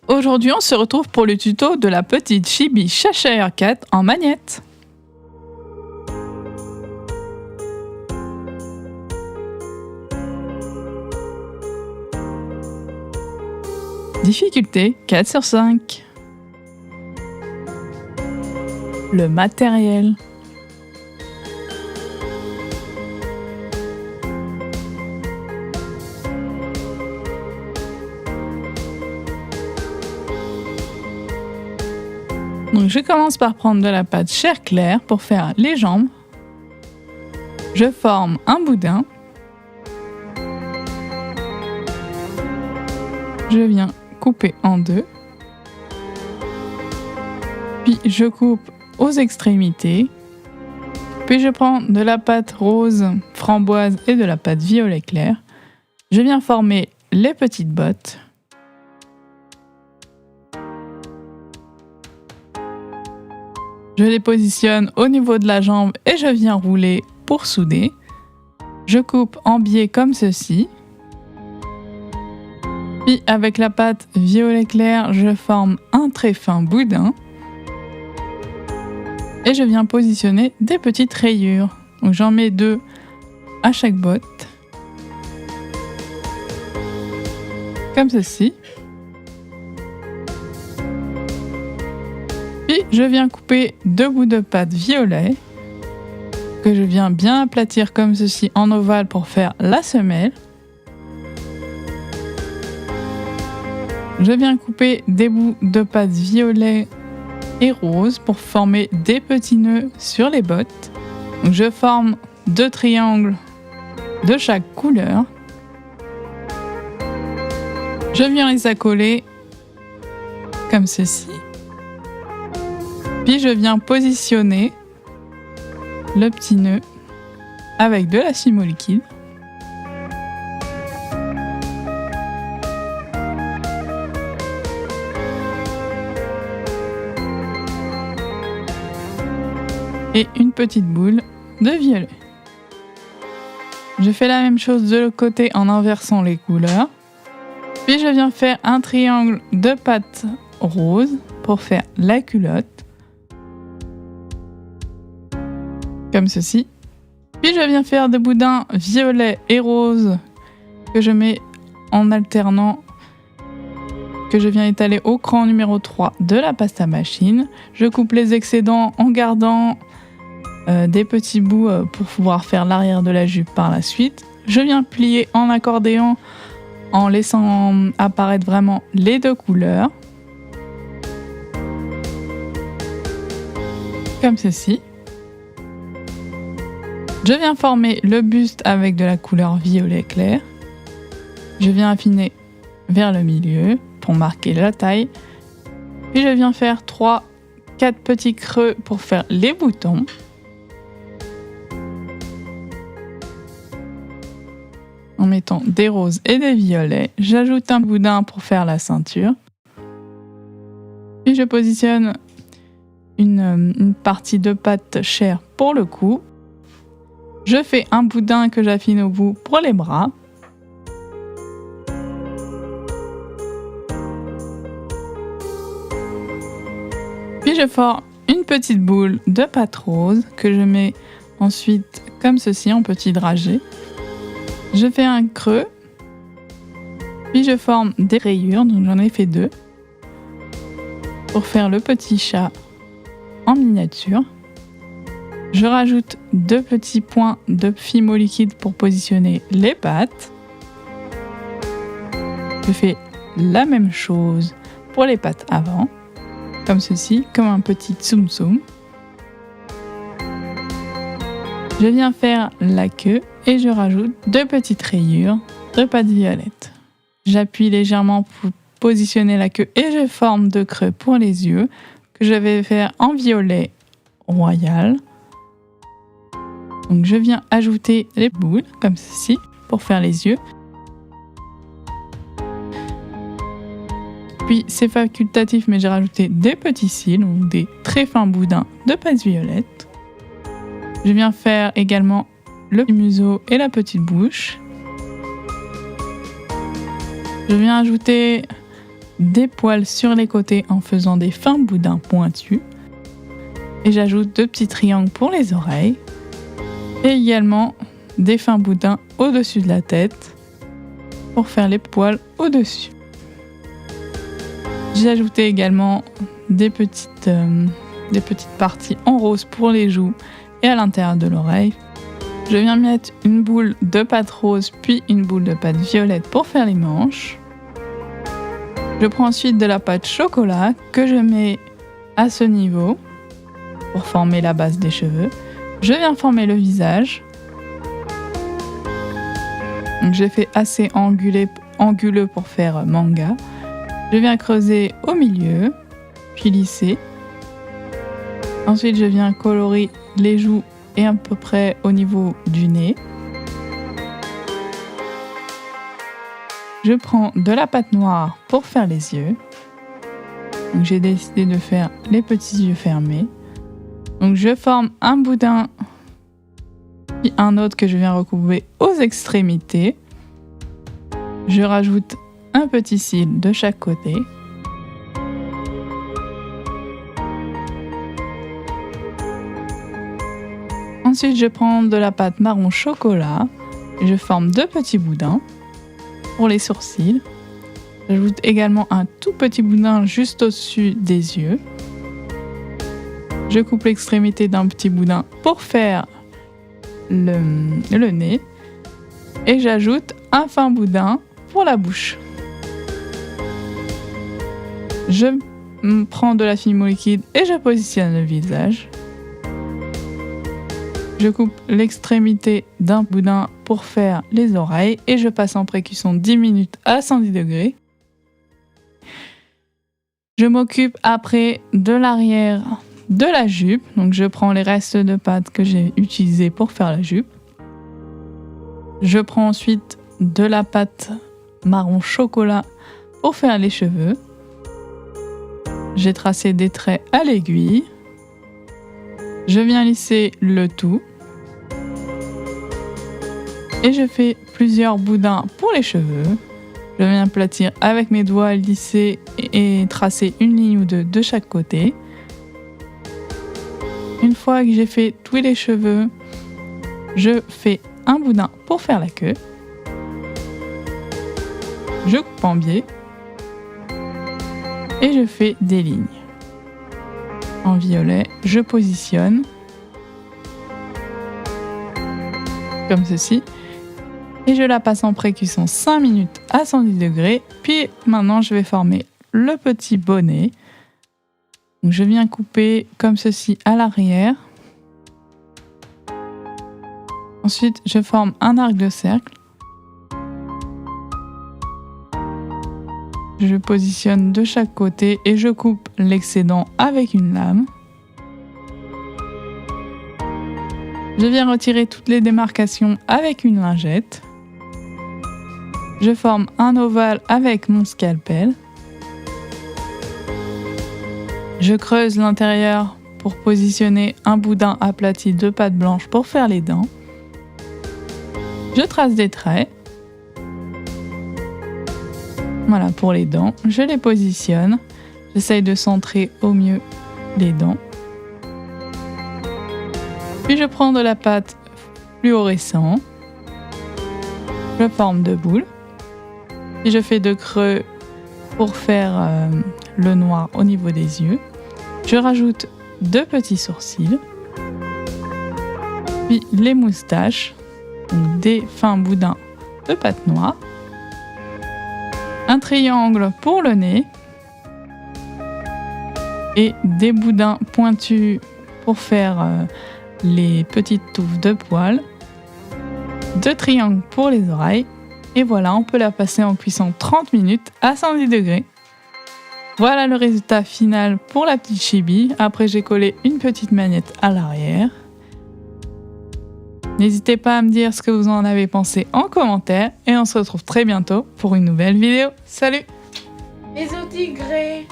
Aujourd'hui, on se retrouve pour le tuto de la petite Chibi Cheshire Cat en magnette. Difficulté 4 sur 5. Le matériel. Donc je commence par prendre de la pâte chair claire pour faire les jambes. Je forme un boudin. Je viens couper en deux. Puis je coupe aux extrémités. Puis je prends de la pâte rose, framboise et de la pâte violet clair. Je viens former les petites bottes. Je les positionne au niveau de la jambe et je viens rouler pour souder. Je coupe en biais comme ceci. Puis avec la pâte violet clair, je forme un très fin boudin. Et je viens positionner des petites rayures. Donc j'en mets 2 à chaque botte. Comme ceci. Puis je viens couper 2 bouts de pâte violet que je viens bien aplatir comme ceci en ovale pour faire la semelle. Je viens couper des bouts de pâte violet et rose pour former des petits nœuds sur les bottes. Donc je forme 2 triangles de chaque couleur. Je viens les accoler comme ceci. Puis je viens positionner le petit nœud avec de la Fimo liquide. Et une petite boule de violet. Je fais la même chose de l'autre côté en inversant les couleurs. Puis je viens faire un triangle de pâte rose pour faire la culotte. Comme ceci. Puis je viens faire des boudins violet et rose que je mets en alternant, que je viens étaler au cran numéro 3 de la pâte à machine. Je coupe les excédents en gardant des petits bouts pour pouvoir faire l'arrière de la jupe par la suite. Je viens plier en accordéon en laissant apparaître vraiment les 2 couleurs. Comme ceci. Je viens former le buste avec de la couleur violet clair. Je viens affiner vers le milieu pour marquer la taille. Puis je viens faire 3-4 petits creux pour faire les boutons. En mettant des roses et des violets. J'ajoute un boudin pour faire la ceinture. Puis je positionne une partie de pâte chair pour le cou. Je fais un boudin que j'affine au bout pour les bras. Puis je forme une petite boule de pâte rose que je mets ensuite comme ceci en petit dragé. Je fais un creux. Puis je forme des rayures, donc j'en ai fait 2. Pour faire le petit chat en miniature. Je rajoute 2 petits points de Fimo liquide pour positionner les pattes. Je fais la même chose pour les pattes avant, comme ceci, comme un petit tsum tsum. Je viens faire la queue et je rajoute 2 petites rayures de pâte violette. J'appuie légèrement pour positionner la queue et je forme 2 creux pour les yeux que je vais faire en violet royal. Donc je viens ajouter les boules comme ceci pour faire les yeux. Puis c'est facultatif mais j'ai rajouté des petits cils ou des très fins boudins de pâte violette. Je viens faire également le museau et la petite bouche. Je viens ajouter des poils sur les côtés en faisant des fins boudins pointus. Et j'ajoute 2 petits triangles pour les oreilles. Et également des fins boudins au-dessus de la tête pour faire les poils au-dessus. J'ai ajouté également des petites parties en rose pour les joues et à l'intérieur de l'oreille. Je viens mettre une boule de pâte rose puis une boule de pâte violette pour faire les manches. Je prends ensuite de la pâte chocolat que je mets à ce niveau pour former la base des cheveux. Je viens former le visage. Donc j'ai fait assez anguleux pour faire manga. Je viens creuser au milieu, puis lisser. Ensuite, je viens colorer les joues et à peu près au niveau du nez. Je prends de la pâte noire pour faire les yeux. Donc j'ai décidé de faire les petits yeux fermés. Donc je forme un boudin, puis un autre que je viens recouper aux extrémités. Je rajoute un petit cil de chaque côté. Ensuite, je prends de la pâte marron chocolat et je forme 2 petits boudins pour les sourcils. J'ajoute également un tout petit boudin juste au-dessus des yeux. Je coupe l'extrémité d'un petit boudin pour faire le nez. Et j'ajoute un fin boudin pour la bouche. Je prends de la fimo liquide et je positionne le visage. Je coupe l'extrémité d'un boudin pour faire les oreilles et je passe en précuisson 10 minutes à 110 degrés. Je m'occupe après de l'arrière de la jupe. Donc je prends les restes de pâte que j'ai utilisés pour faire la jupe. Je prends ensuite de la pâte marron chocolat pour faire les cheveux. J'ai tracé des traits à l'aiguille. Je viens lisser le tout. Et je fais plusieurs boudins pour les cheveux. Je viens aplatir avec mes doigts, lisser et tracer une ligne ou deux de chaque côté. Une fois que j'ai fait tous les cheveux, je fais un boudin pour faire la queue. Je coupe en biais. Et je fais des lignes. En violet, je positionne. Comme ceci. Et je la passe en précuisson 5 minutes à 110 degrés. Puis maintenant, je vais former le petit bonnet. Donc, je viens couper comme ceci à l'arrière. Ensuite, je forme un arc de cercle. Je positionne de chaque côté et je coupe l'excédent avec une lame. Je viens retirer toutes les démarcations avec une lingette. Je forme un ovale avec mon scalpel. Je creuse l'intérieur pour positionner un boudin aplati de pâte blanche pour faire les dents. Je trace des traits. Voilà pour les dents. Je les positionne. J'essaye de centrer au mieux les dents. Puis je prends de la pâte fluorescente. Je forme 2 boules. Puis je fais 2 creux pour faire le noir au niveau des yeux. Je rajoute 2 petits sourcils. Puis les moustaches. Donc des fins boudins de pâte noire. Un triangle pour le nez. Et des boudins pointus pour faire les petites touffes de poils. 2 triangles pour les oreilles. Et voilà, on peut la passer en cuisson 30 minutes à 110 degrés. Voilà le résultat final pour la petite chibi. Après, j'ai collé une petite manette à l'arrière. N'hésitez pas à me dire ce que vous en avez pensé en commentaire. Et on se retrouve très bientôt pour une nouvelle vidéo. Salut! Bisous tigrés!